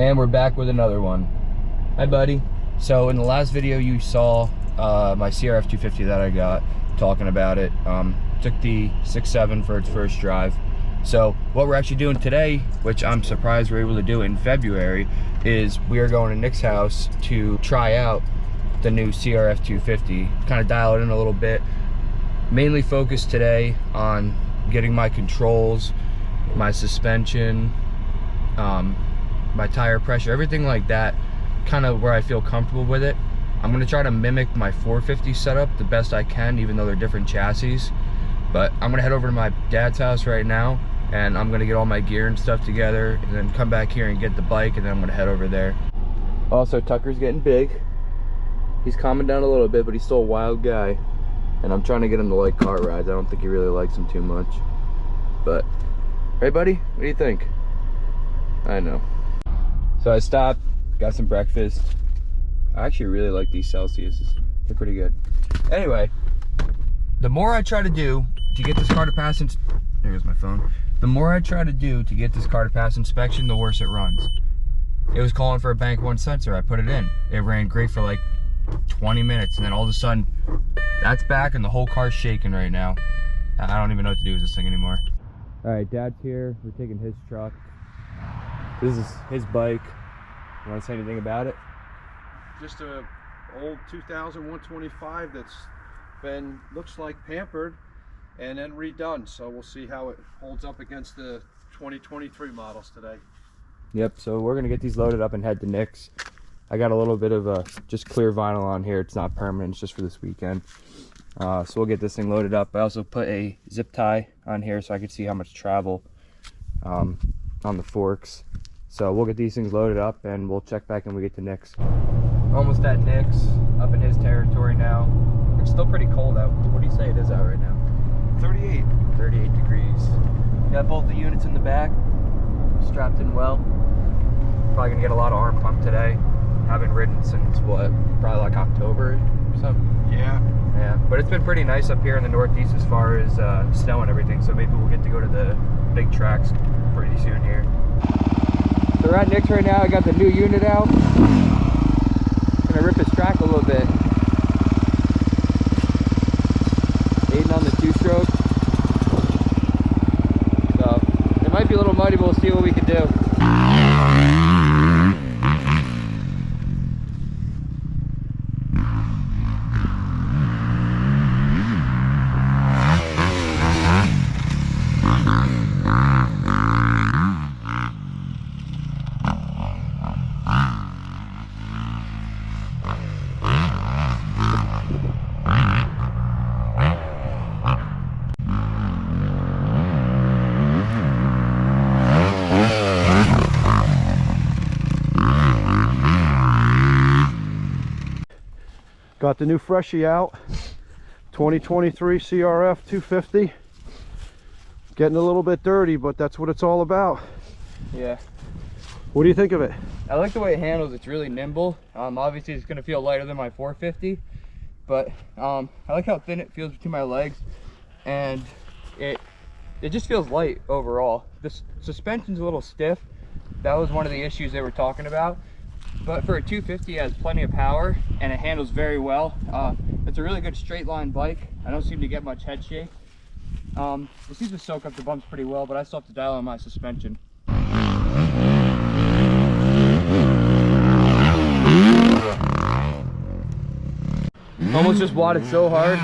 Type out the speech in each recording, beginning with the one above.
And we're back with another one. Hi buddy. So in the last video you saw my CRF250 that I got, talking about it. Took the 6.7 for its first drive. So what we're actually doing today, which I'm surprised we're able to do in February, is we are going to Nick's house to try out the new CRF250, kind of dial it in a little bit. Mainly focused today on getting my controls, my suspension, my tire pressure, everything like that, kind of where I feel comfortable with it. I'm gonna try to mimic my 450 setup the best I can, even though they're different chassis. But I'm gonna head over to my dad's house right now, and I'm gonna get all my gear and stuff together, and then come back here and get the bike, and then I'm gonna head over there. Also, Tucker's getting big. He's calming down a little bit, but he's still a wild guy. And I'm trying to get him to like car rides. I don't think he really likes them too much. But, hey buddy, what do you think? I know. So I stopped, got some breakfast. I actually really like these Celsiuses. They're pretty good. Anyway, the more I try to do to get this car to pass, there's my phone. The more I try to do to get this car to pass inspection, the worse it runs. It was calling for a bank 1 sensor. I put it in. It ran great for like 20 minutes, and then all of a sudden, that's back and the whole car's shaking right now. I don't even know what to do with this thing anymore. All right, Dad's here. We're taking his truck. This is his bike. You want to say anything about it? Just a old 2000 125 that's been, looks like pampered and then redone. So we'll see how it holds up against the 2023 models today. Yep, so we're gonna get these loaded up and head to Nick's. I got a little bit of just clear vinyl on here. It's not permanent, it's just for this weekend. So we'll get this thing loaded up. I also put a zip tie on here so I could see how much travel on the forks. So we'll get these things loaded up and we'll check back when we get to Nick's. Almost at Nick's, up in his territory now. It's still pretty cold out. What do you say it is out right now? 38. 38 degrees. Got both the units in the back, strapped in well. Probably gonna get a lot of arm pump today. Haven't ridden since what, probably like October or something. Yeah, but it's been pretty nice up here in the Northeast as far as snow and everything, so maybe we'll get to go to the big tracks pretty soon here. So we're at Nick's right now. I got the new unit out. Gonna rip his track a little bit. Aiding on the 2-stroke. So it might be a little muddy, but we'll see what we can do. Got the new freshie out, 2023 CRF 250. Getting a little bit dirty, but that's what it's all about. Yeah. What do you think of it? I like the way it handles. It's really nimble. Obviously it's gonna feel lighter than my 450, but I like how thin it feels between my legs, and it just feels light overall. The suspension's a little stiff. That was one of the issues they were talking about. But for a 250, it has plenty of power and it handles very well. It's a really good straight line bike. I don't seem to get much head shake. It seems to soak up the bumps pretty well, but I still have to dial on my suspension. Almost just wadded so hard.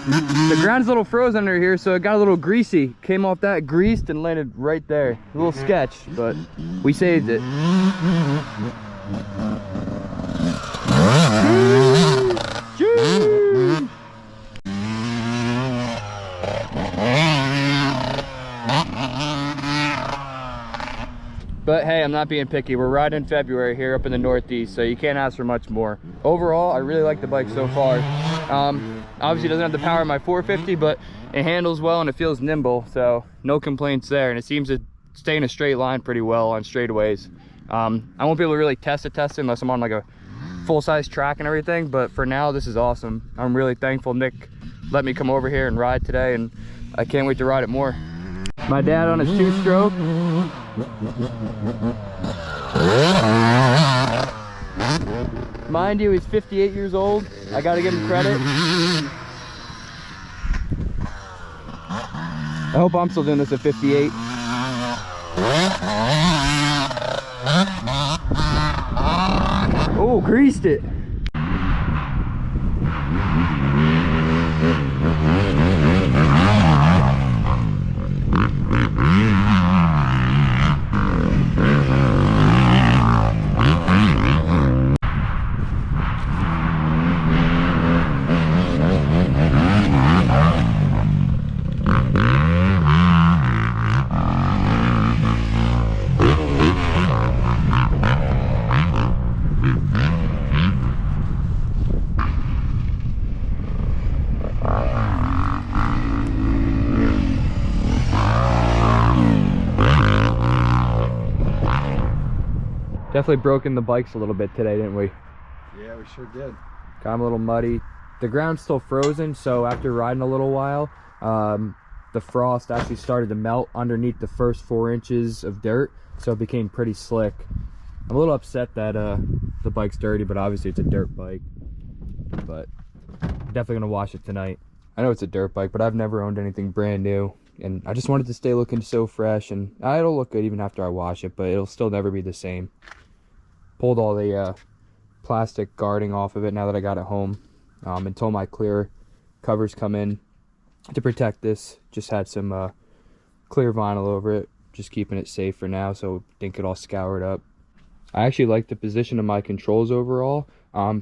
The ground's a little frozen under here, so it got a little greasy. Came off that, greased, and landed right there. A little sketch, but we saved it. But hey, I'm not being picky. We're riding in February here up in the Northeast, so you can't ask for much more. Overall, I really like the bike so far. Obviously it doesn't have the power of my 450, but it handles well and it feels nimble, so no complaints there. And it seems to stay in a straight line pretty well on straightaways. I won't be able to really test it unless I'm on like a full-size track and everything, but for now this is awesome. I'm really thankful Nick let me come over here and ride today, and I can't wait to ride it more. My dad on his 2-stroke. Mind you, he's 58 years old. I gotta give him credit. I hope I'm still doing this at 58. Oh, greased it. Definitely broken the bikes a little bit today, didn't we? Yeah, we sure did. Got them a little muddy. The ground's still frozen, so after riding a little while, the frost actually started to melt underneath the first 4 inches of dirt, so it became pretty slick. I'm a little upset that the bike's dirty, but obviously it's a dirt bike. But I'm definitely gonna wash it tonight. I know it's a dirt bike, but I've never owned anything brand new, and I just want it to stay looking so fresh, and it'll look good even after I wash it, but it'll still never be the same. Pulled all the plastic guarding off of it now that I got it home, until my clear covers come in to protect this. Just had some clear vinyl over it, just keeping it safe for now so it didn't get all scoured up. I actually like the position of my controls overall.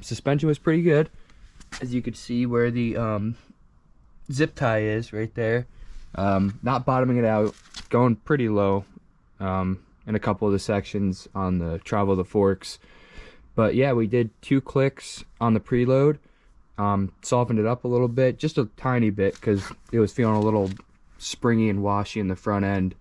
Suspension was pretty good, as you could see where the zip tie is right there. Not bottoming it out, going pretty low in a couple of the sections on the travel of the forks. But yeah, we did 2 clicks on the preload, softened it up a little bit, just a tiny bit, because it was feeling a little springy and washy in the front end.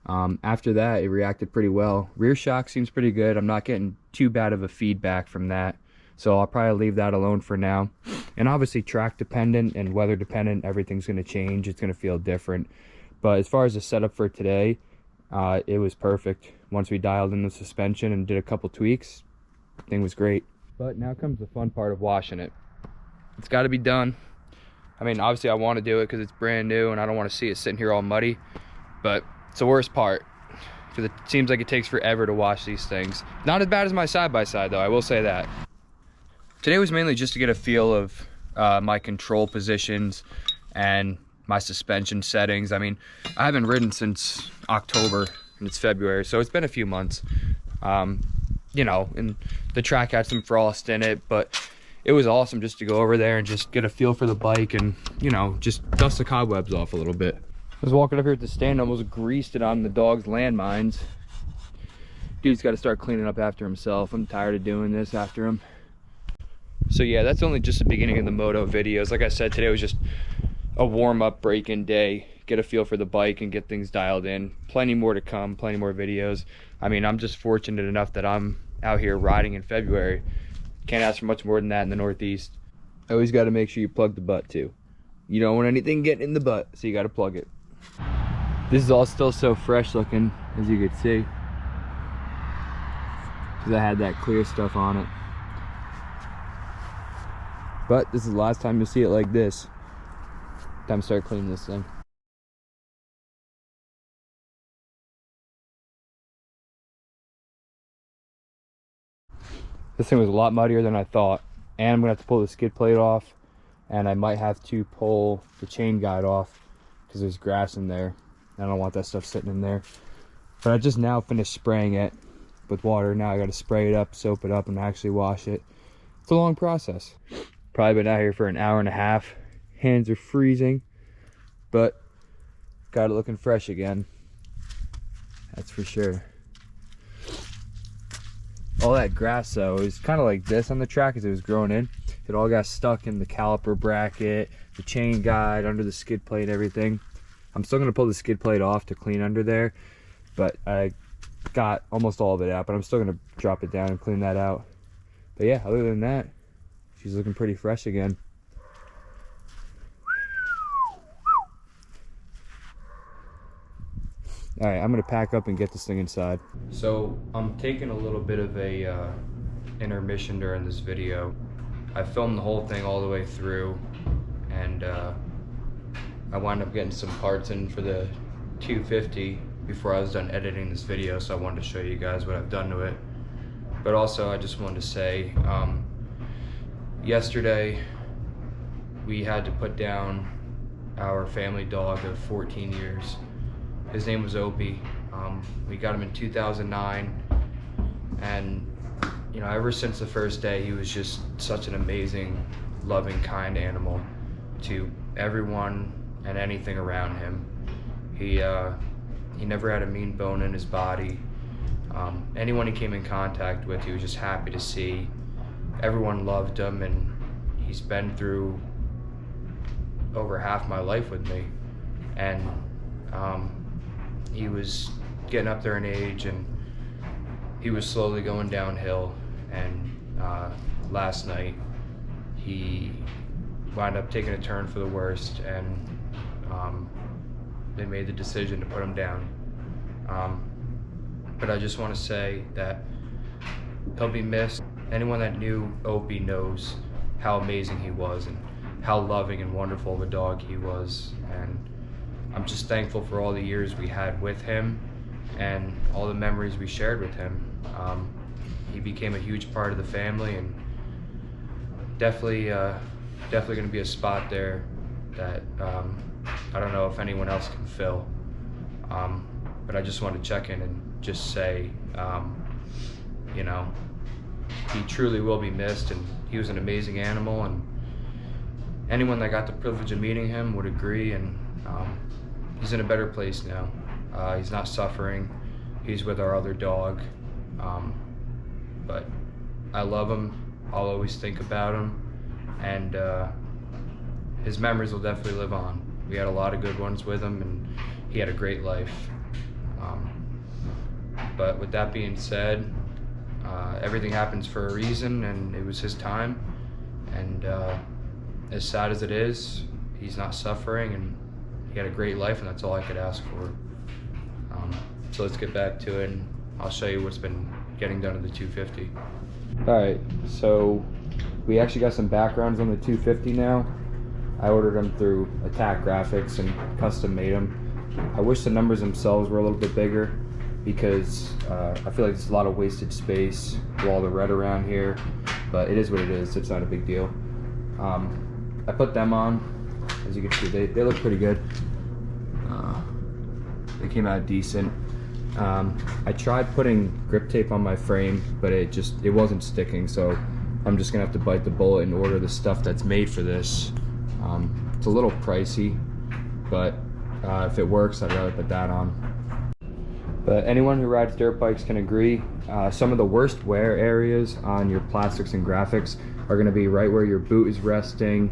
After that, it reacted pretty well. Rear shock seems pretty good. I'm not getting too bad of a feedback from that, so I'll probably leave that alone for now. And obviously track dependent and weather dependent, everything's going to change. It's going to feel different. But as far as the setup for today, it was perfect. Once we dialed in the suspension and did a couple tweaks, thing was great. But now comes the fun part of washing it. It's got to be done. I mean, obviously I want to do it because it's brand new and I don't want to see it sitting here all muddy, but it's the worst part because it seems like it takes forever to wash these things. Not as bad as my side-by-side though, I will say that. Today was mainly just to get a feel of my control positions and my suspension settings. I mean, I haven't ridden since October and it's February, so it's been a few months. You know, and the track had some frost in it, but it was awesome just to go over there and just get a feel for the bike and, you know, just dust the cobwebs off a little bit. I was walking up here at the stand, almost greased it on the dog's landmines. Dude's got to start cleaning up after himself. I'm tired of doing this after him. So yeah, that's only just the beginning of the moto videos. Like I said, today was just a warm-up break-in day, get a feel for the bike and get things dialed in. Plenty more to come, plenty more videos. I mean, I'm just fortunate enough that I'm out here riding in February. Can't ask for much more than that in the Northeast. Always got to make sure you plug the butt too. You don't want anything getting in the butt, so you got to plug it. This is all still so fresh looking, as you can see, because I had that clear stuff on it. But this is the last time you'll see it like this. Time to start cleaning this thing. This thing was a lot muddier than I thought, and I'm gonna have to pull the skid plate off, and I might have to pull the chain guide off because there's grass in there. I don't want that stuff sitting in there. But I just now finished spraying it with water. Now I got to spray it up, soap it up, and actually wash it. It's a long process. Probably been out here for an hour and a half. Hands are freezing, but got it looking fresh again. That's for sure. All that grass though is kind of like this on the track as it was growing in. It all got stuck in the caliper bracket, the chain guide, under the skid plate, everything. I'm still gonna pull the skid plate off to clean under there, but I got almost all of it out, but I'm still gonna drop it down and clean that out. But yeah, other than that, she's looking pretty fresh again. All right, I'm gonna pack up and get this thing inside. So I'm taking a little bit of a intermission during this video. I filmed the whole thing all the way through, and I wound up getting some parts in for the 250 before I was done editing this video, so I wanted to show you guys what I've done to it. But also, I just wanted to say, yesterday we had to put down our family dog of 14 years. His name was Opie. We got him in 2009, and you know, ever since the first day, he was just such an amazing, loving, kind animal to everyone and anything around him. He never had a mean bone in his body. Anyone he came in contact with, he was just happy to see. Everyone loved him, and he's been through over half my life with me. And he was getting up there in age, and he was slowly going downhill. And last night, he wound up taking a turn for the worst, and they made the decision to put him down. But I just want to say that he'll be missed. Anyone that knew Opie knows how amazing he was and how loving and wonderful of a dog he was. And I'm just thankful for all the years we had with him and all the memories we shared with him. He became a huge part of the family, and definitely going to be a spot there that I don't know if anyone else can fill. But I just want to check in and just say, you know, he truly will be missed, and he was an amazing animal, and anyone that got the privilege of meeting him would agree. And he's in a better place now. He's not suffering. He's with our other dog. But I love him. I'll always think about him, and his memories will definitely live on. We had a lot of good ones with him, and he had a great life. But with that being said, everything happens for a reason, and it was his time. And as sad as it is, he's not suffering, and he had a great life, and that's all I could ask for. So let's get back to it, and I'll show you what's been getting done to the 250. All right, so we actually got some backgrounds on the 250 now. I ordered them through Attack Graphics and custom made them. I wish the numbers themselves were a little bit bigger, because I feel like there's a lot of wasted space with all the red around here, but it is what it is. It's not a big deal. I put them on. As you can see, they look pretty good. They came out decent. I tried putting grip tape on my frame, but it wasn't sticking, so I'm just gonna have to bite the bullet and order the stuff that's made for this. It's a little pricey, but if it works, I'd rather put that on. But anyone who rides dirt bikes can agree, some of the worst wear areas on your plastics and graphics are gonna be right where your boot is resting,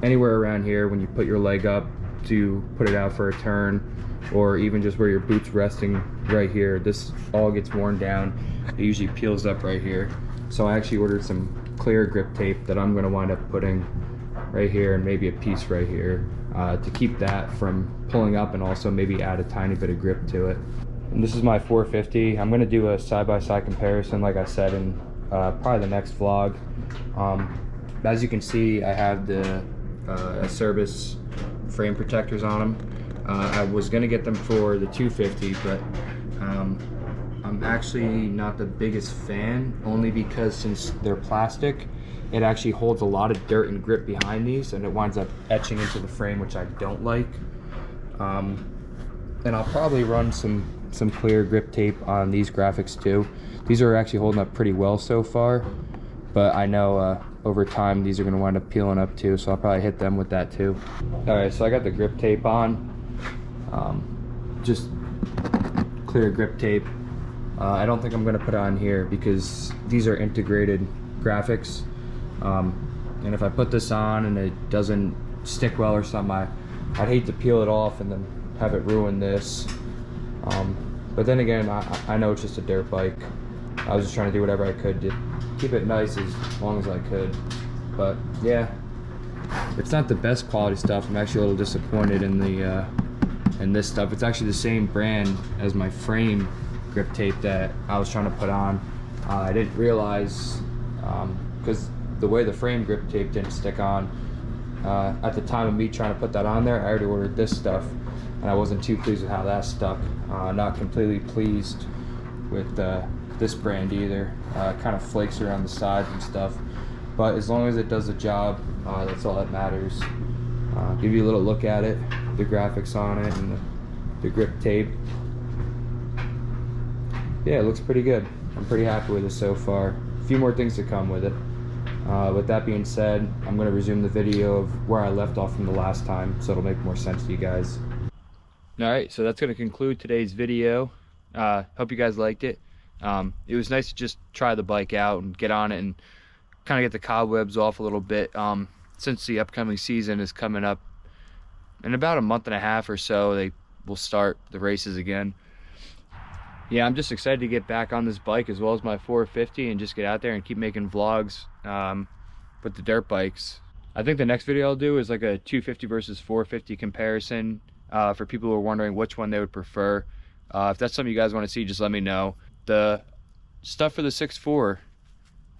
anywhere around here when you put your leg up to put it out for a turn, or even just where your boot's resting right here. This all gets worn down. It usually peels up right here. So I actually ordered some clear grip tape that I'm gonna wind up putting right here, and maybe a piece right here, to keep that from pulling up, and also maybe add a tiny bit of grip to it. And this is my 450. I'm gonna do a side-by-side comparison, like I said, in probably the next vlog. As you can see, I have the Service frame protectors on them. I was gonna get them for the 250, but I'm actually not the biggest fan, only because since they're plastic, it actually holds a lot of dirt and grip behind these, and it winds up etching into the frame, which I don't like. And I'll probably run some clear grip tape on these graphics too. These are actually holding up pretty well so far, but I know over time these are going to wind up peeling up too, so I'll probably hit them with that too. Alright, so I got the grip tape on. Just clear grip tape. I don't think I'm going to put it on here because these are integrated graphics, and if I put this on and it doesn't stick well or something, I'd hate to peel it off and then have it ruin this. But then again, I know it's just a dirt bike. I was just trying to do whatever I could to keep it nice as long as I could. But yeah, it's not the best quality stuff. I'm actually a little disappointed in the and this stuff. It's actually the same brand as my frame grip tape that I was trying to put on. I didn't realize, because the way the frame grip tape didn't stick on, at the time of me trying to put that on there, I already ordered this stuff, and I wasn't too pleased with how that stuck. Not completely pleased with this brand either. Kind of flakes around the sides and stuff, but as long as it does the job, that's all that matters. Give you a little look at it, the graphics on it, and the grip tape. Yeah, it looks pretty good. I'm pretty happy with it so far. A few more things to come with it. With that being said, I'm going to resume the video of where I left off from the last time, so it'll make more sense to you guys. Alright, so that's going to conclude today's video. Hope you guys liked it. It was nice to just try the bike out and get on it and kind of get the cobwebs off a little bit. Since the upcoming season is coming up in about a month and a half or so, they will start the races again. Yeah, I'm just excited to get back on this bike as well as my 450 and just get out there and keep making vlogs with the dirt bikes. I think the next video I'll do is like a 250 versus 450 comparison for people who are wondering which one they would prefer. If that's something you guys want to see, just let me know. The stuff for the 6.4,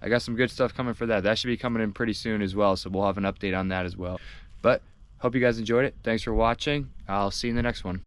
I got some good stuff coming for that. That should be coming in pretty soon as well, so we'll have an update on that as well. But hope you guys enjoyed it. Thanks for watching. I'll see you in the next one.